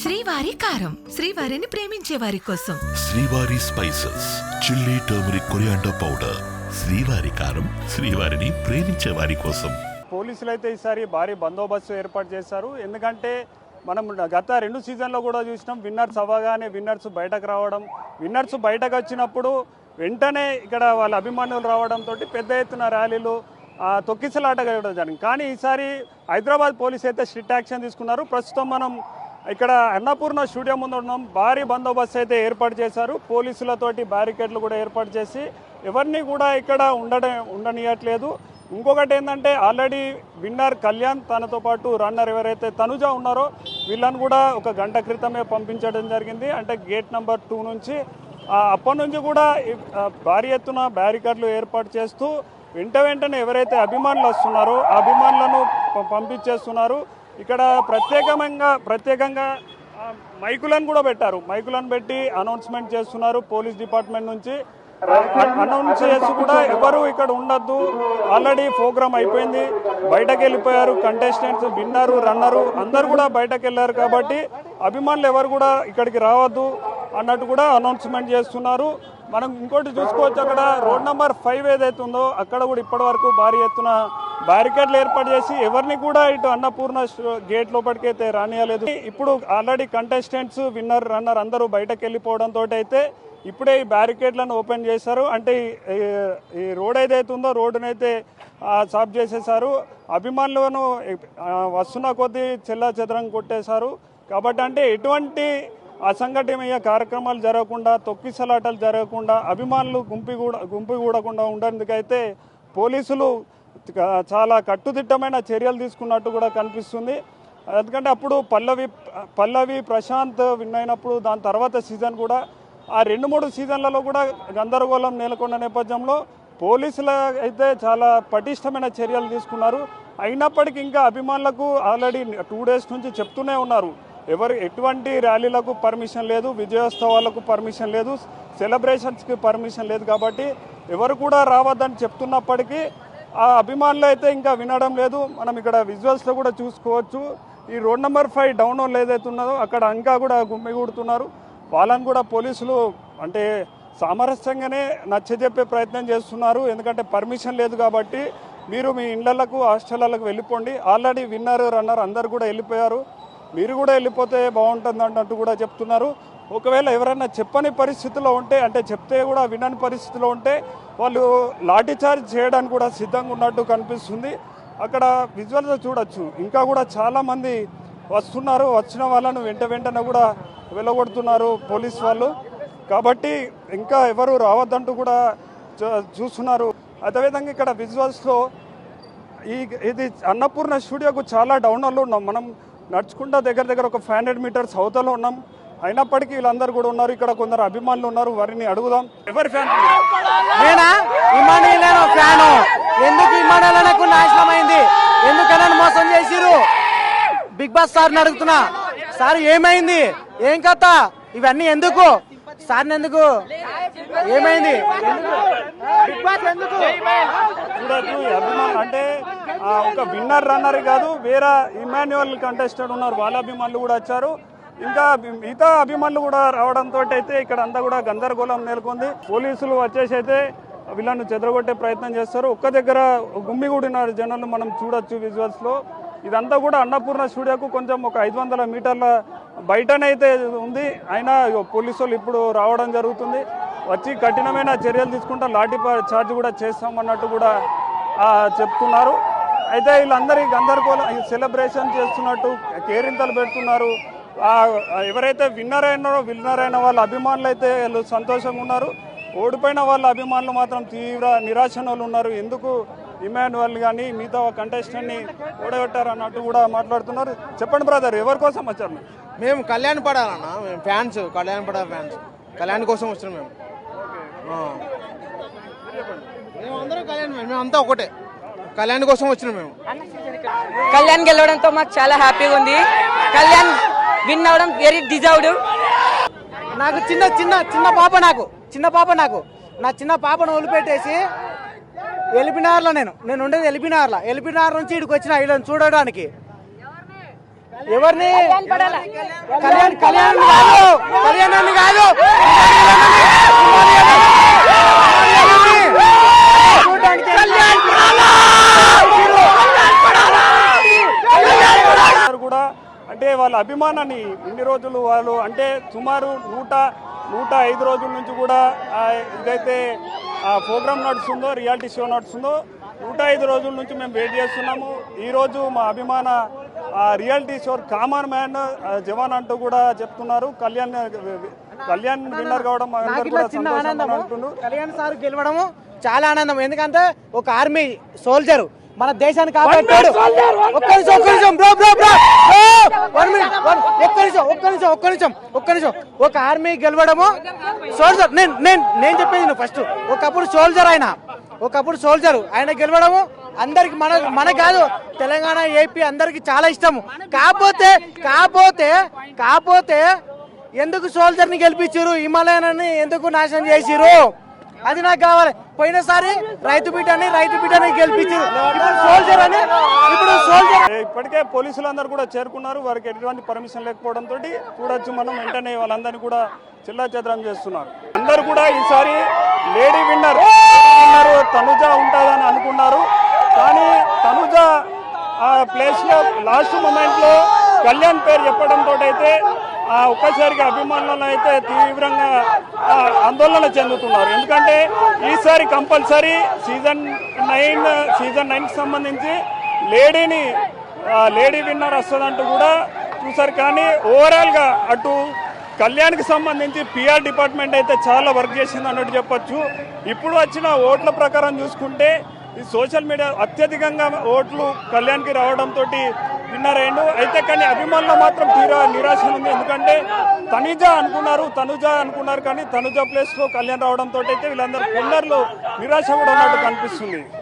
శ్రీవారి కారం, శ్రీవారిని ప్రేమించే వారి కోసం. శ్రీవారి spices, chilli, turmeric, coriander powder. శ్రీవారి కారం, శ్రీవారిని ప్రేమించే వారి కోసం. పోలీసులు అయితే ఈసారి భారీ బందోబస్తు ఏర్పాటు చేశారు. ఎందుకంటే మనం గత 2 సీజన్లో కూడా చూసినాం, విన్నర్స్ అవ్వగానే విన్నర్స్ బయటకు రావడం, విన్నర్స్ బయటకు వచ్చినప్పుడు వెంటనే ఇక్కడ వాళ్ళ అభిమానులు రావడంతో పెద్ద ఎత్తున ర్యాలీలు తొక్కిసలాట జరిగింది. కానీ ఈసారి హైదరాబాద్ పోలీసు అయితే స్ట్రిక్ట్ యాక్షన్ తీసుకున్నారు. ప్రస్తుతం మనం ఇక్కడ అన్నపూర్ణ స్టూడియో ముందు ఉన్నాం. భారీ బందోబస్తు అయితే ఏర్పాటు చేశారు. పోలీసులతోటి బ్యారికేడ్లు కూడా ఏర్పాటు చేసి ఎవరిని కూడా ఇక్కడ ఉండనియట్లేదు. ఇంకొకటి ఏంటంటే ఆల్రెడీ విన్నర్ కళ్యాణ్ తనతో పాటు రన్నర్ ఎవరైతే తనుజ ఉన్నారో వీళ్ళని కూడా ఒక గంట క్రితమే పంపించడం జరిగింది. అంటే గేట్ నెంబర్ 2 నుంచి అప్పటి నుంచి కూడా భారీ ఎత్తున బ్యారికేడ్లు ఏర్పాటు చేస్తూ వెంటనే ఎవరైతే అభిమానులు వస్తున్నారో ఆ అభిమానులను పంపించేస్తున్నారు. ఇక్కడ ప్రత్యేకంగా మైకులను కూడా పెట్టారు. మైకులను పెట్టి అనౌన్స్మెంట్ చేస్తున్నారు. పోలీస్ డిపార్ట్మెంట్ నుంచి అనౌన్స్ చేసి కూడా ఎవరు ఇక్కడ ఉండొద్దు, ఆల్రెడీ ప్రోగ్రామ్ అయిపోయింది, బయటకు వెళ్ళిపోయారు కంటెస్టెంట్స్, విన్నరు, రన్నరు అందరు కూడా బయటకు వెళ్ళారు. కాబట్టి అభిమానులు ఎవరు కూడా ఇక్కడికి రావద్దు అన్నట్టు కూడా అనౌన్స్మెంట్ చేస్తున్నారు. మనం ఇంకోటి చూసుకోవచ్చు, అక్కడ రోడ్ నెంబర్ 5 ఏదైతే ఉందో అక్కడ కూడా ఇప్పటి వరకు భారీ ఎత్తున బ్యారికేడ్లు ఏర్పాటు చేసి ఎవరిని కూడా ఇటు అన్నపూర్ణ గేట్ లోపలికి అయితే రానియలేదు. ఇప్పుడు ఆల్రెడీ కంటెస్టెంట్స్, విన్నర్, రన్నర్ అందరూ బయటకు వెళ్ళిపోవడంతో అయితే ఇప్పుడే ఈ బ్యారికేడ్లను ఓపెన్ చేశారు. అంటే ఈ రోడ్ ఏదైతే ఉందో రోడ్డునైతే సాఫ్ చేసేసారు. అభిమానులను వస్తున్న కొద్దీ చెల్లాచెదరం కొట్టేశారు. కాబట్టి అంటే ఎటువంటి అసంఘటనీయ కార్యక్రమాలు జరగకుండా, తొక్కిసలాటలు జరగకుండా, అభిమానులు గుంపుగూడకుండా ఉండేందుకైతే పోలీసులు చాలా కట్టుదిట్టమైన చర్యలు తీసుకున్నట్టు కూడా కనిపిస్తుంది. ఎందుకంటే అప్పుడు పల్లవి ప్రశాంత్ విన్ అయినప్పుడు దాని తర్వాత సీజన్ కూడా ఆ 2-3 సీజన్లలో కూడా గందరగోళం నెలకొన్న నేపథ్యంలో పోలీసులు అయితే చాలా పటిష్టమైన చర్యలు తీసుకున్నారు. అయినప్పటికీ ఇంకా అభిమానులకు ఆల్రెడీ 2 డేస్ నుంచి చెప్తూనే ఉన్నారు, ఎటువంటి ర్యాలీలకు పర్మిషన్ లేదు, విజయోత్సవాలకు పర్మిషన్ లేదు, సెలబ్రేషన్స్కి పర్మిషన్ లేదు. కాబట్టి ఎవరు కూడా రావద్దని చెప్తున్నప్పటికీ ఆ అభిమానులు అయితే ఇంకా వినడం లేదు. మనం ఇక్కడ విజువల్స్లో కూడా చూసుకోవచ్చు. ఈ రోడ్ నెంబర్ 5 డౌన్ ఏదైతే ఉన్నదో అక్కడ ఇంకా కూడా గుమ్మిగూడుతున్నారు. వాళ్ళని కూడా పోలీసులు అంటే సామరస్యంగానే నచ్చజెప్పే ప్రయత్నం చేస్తున్నారు. ఎందుకంటే పర్మిషన్ లేదు కాబట్టి మీరు మీ ఇళ్లకు, హాస్టళ్లకు వెళ్ళిపోండి, ఆల్రెడీ విన్నర్, రన్నర్ అందరు కూడా వెళ్ళిపోయారు, మీరు కూడా వెళ్ళిపోతే బాగుంటుంది అన్నట్టు కూడా చెప్తున్నారు. ఒకవేళ ఎవరైనా చెప్పని పరిస్థితిలో ఉంటే, అంటే చెప్తే కూడా వినని పరిస్థితిలో ఉంటే వాళ్ళు లాఠీచార్జ్ చేయడానికి కూడా సిద్ధంగా ఉన్నట్టు కనిపిస్తుంది. అక్కడ విజువల్స్ చూడొచ్చు, ఇంకా కూడా చాలామంది వస్తున్నారు. వచ్చిన వాళ్ళను వెంటనే కూడా వెళ్ళగొడుతున్నారు పోలీస్ వాళ్ళు. కాబట్టి ఇంకా ఎవరు రావద్దంటూ కూడా చూస్తున్నారు. అదేవిధంగా ఇక్కడ విజువల్స్లో ఇది అన్నపూర్ణ స్టూడియోకు చాలా డౌన్లో ఉన్నాం. మనం నడుచుకుంటా దగ్గర ఒక 500 మీటర్స్ అవతల ఉన్నాం. అయినప్పటికీ వీళ్ళందరూ కూడా ఉన్నారు. ఇక్కడ కొందరు అభిమానులు ఉన్నారు, వారిని అడుగుదాం. ఎవరి ఫ్యాన్? నేనా? Emmanuel fan. ఎందుకు ఇమానుయేల్ నాకు నాశనమైంది? ఎందుకన్నా మోసం చేసిరు? బిగ్ బాస్ సార్ని అడుగుతున్నా, సార్ ఏమైంది, ఏం కథ, ఇవన్నీ ఎందుకు సార్ని, ఎందుకు ఏమైంది? చూడొచ్చు అభిమానులు అంటే ఒక విన్నర్, రన్నర్ కాదు, వేరే ఇమాన్యుయల్ కంటెస్టెంట్ ఉన్నారు, వాళ్ళ అభిమానులు కూడా వచ్చారు. ఇంకా మిగతా అభిమానులు కూడా రావడంతో అయితే ఇక్కడ అంతా కూడా గందరగోళం నెలకొంది. పోలీసులు వచ్చేసి అయితే వీళ్ళను చెదరగొట్టే ప్రయత్నం చేస్తారు. ఒక్క దగ్గర గుమ్మిగూడిన జనాలు మనం చూడొచ్చు విజువల్స్లో. ఇదంతా కూడా అన్నపూర్ణ స్టూడియోకు కొంచెం ఒక 500 మీటర్ల బయటనైతే ఉంది. అయినా పోలీసులు ఇప్పుడు రావడం జరుగుతుంది. వచ్చి కఠినమైన చర్యలు తీసుకుంటా లాఠీ చార్జ్ కూడా చేస్తామన్నట్టు కూడా చెప్తున్నారు. అయితే వీళ్ళందరి గందరగోళం సెలబ్రేషన్ చేస్తున్నట్టు కేరింతలు పెడుతున్నారు. ఎవరైతే విన్నర్ అయిన వాళ్ళ అభిమానులు అయితే వీళ్ళు సంతోషంగా ఉన్నారు. ఓడిపోయిన వాళ్ళ అభిమానులు మాత్రం తీవ్ర నిరాశలో ఉన్నారు. ఎందుకు ఇమాన్యుయల్ కానీ మిగతా కంటెస్టెంట్ని ఓడగొట్టారు అన్నట్టు కూడా మాట్లాడుతున్నారు. చెప్పండి బ్రదర్, ఎవరి కోసం వచ్చారు? మేము కళ్యాణ్ పడాలన్నా, మేము ఫ్యాన్స్, కళ్యాణ్ పడాలి ఫ్యాన్స్, కళ్యాణ్ కోసం వచ్చినాం మేము. మేమందరం కళ్యాణ్, మేమంతా ఒకటే, కళ్యాణ్ కోసం వచ్చినాం మేము. కళ్యాణ్ గెలవడంతో మాకు చాలా హ్యాపీగా ఉంది. కళ్యాణ్ విన్ అవడం వెరీ డిజర్వ్డ్. నాకు చిన్న పాప నాకు నా చిన్న పాపను వదిలిపెట్టేసి ఎల్బీనగర్లో నేను ఉండేది ఎల్బీనగర్ నుంచి ఇక్కడికి వచ్చిన వీళ్ళని చూడడానికి. ఎవరిని కళ్యాణ్ కళ్యాణాన్ని కాదు కూడా అంటే వాళ్ళ అభిమానాన్ని ఇన్ని రోజులు వాళ్ళు అంటే సుమారు 105 రోజుల నుంచి కూడా ఇదైతే ప్రోగ్రామ్ నడుస్తుందో రియాలిటీ షో నడుస్తుందో 105 రోజుల నుంచి మేము వెయిట్ చేస్తున్నాము. ఈరోజు మా అభిమాన రియాలిటీ షో కామన్ మ్యాన్ జవాన్ అంటూ కూడా చెప్తున్నారు. కళ్యాణ్ విన్నర్ కావడం కళ్యాణ్ సార్ గెలవడము చాలా ఆనందం. ఎందుకంటే ఒక ఆర్మీ సోల్జర్ మన దేశాన్ని కాపాడాడు. ఒక్క నిమిషం ఒక ఆర్మీ గెలవడము సోల్జర్ నేను చెప్పేది ఫస్ట్ ఒకప్పుడు సోల్జర్ ఆయన గెలవడము అందరికి మన కాదు తెలంగాణ ఏపీ అందరికి చాలా ఇష్టము. కాకపోతే ఎందుకు సోల్జర్ ని గెలిపించారు, హిమాలయాన్ని ఎందుకు నాశనం చేసిరు, అది నాకు కావాలి. పోయినసారి రైతు బిడ్డని గెలిపించారు, ఇప్పుడు సోల్జర్. ఇప్పటికే పోలీసులందరూ కూడా చేరుకున్నారు. వారికి ఎటువంటి పర్మిషన్ లేకపోవడంతో చూడొచ్చు మనం వెంటనే వాళ్ళందరినీ కూడా చెల్లాచెదరం చేస్తున్నారు. అందరూ కూడా ఈసారి లేడీ విన్నర్ తనుజ ఉంటుందని అనుకున్నారు. కానీ తనుజ ఆ ప్లేస్ లో లాస్ట్ మూమెంట్ లో కళ్యాణ్ పేరు చెప్పడంతో అయితే ఒక్కసారిగా అభిమానులను అయితే తీవ్రంగా ఆందోళన చెందుతున్నారు. ఎందుకంటే ఈసారి కంపల్సరీ సీజన్ 9 సంబంధించి లేడీ విన్నర్ వస్తుందంటూ కూడా చూసారు. కానీ ఓవరాల్ గా అటు కళ్యాణ్కి సంబంధించి పిఆర్ డిపార్ట్మెంట్ అయితే చాలా వర్క్ చేసింది అన్నట్టు చెప్పొచ్చు. ఇప్పుడు వచ్చిన ఓట్ల ప్రకారం చూసుకుంటే ఈ సోషల్ మీడియా అత్యధికంగా ఓట్లు కళ్యాణ్కి రావడంతో విన్నర్ అయ్యిండు. అయితే కానీ అభిమానులు మాత్రం తీరా నిరాశ ఉంది. ఎందుకంటే తనుజ అనుకున్నారు కానీ తనుజ ప్లేస్ లో కళ్యాణ్ రావడంతో అయితే వీళ్ళందరూ విన్నర్లు నిరాశ కూడా ఉన్నట్టు కనిపిస్తుంది.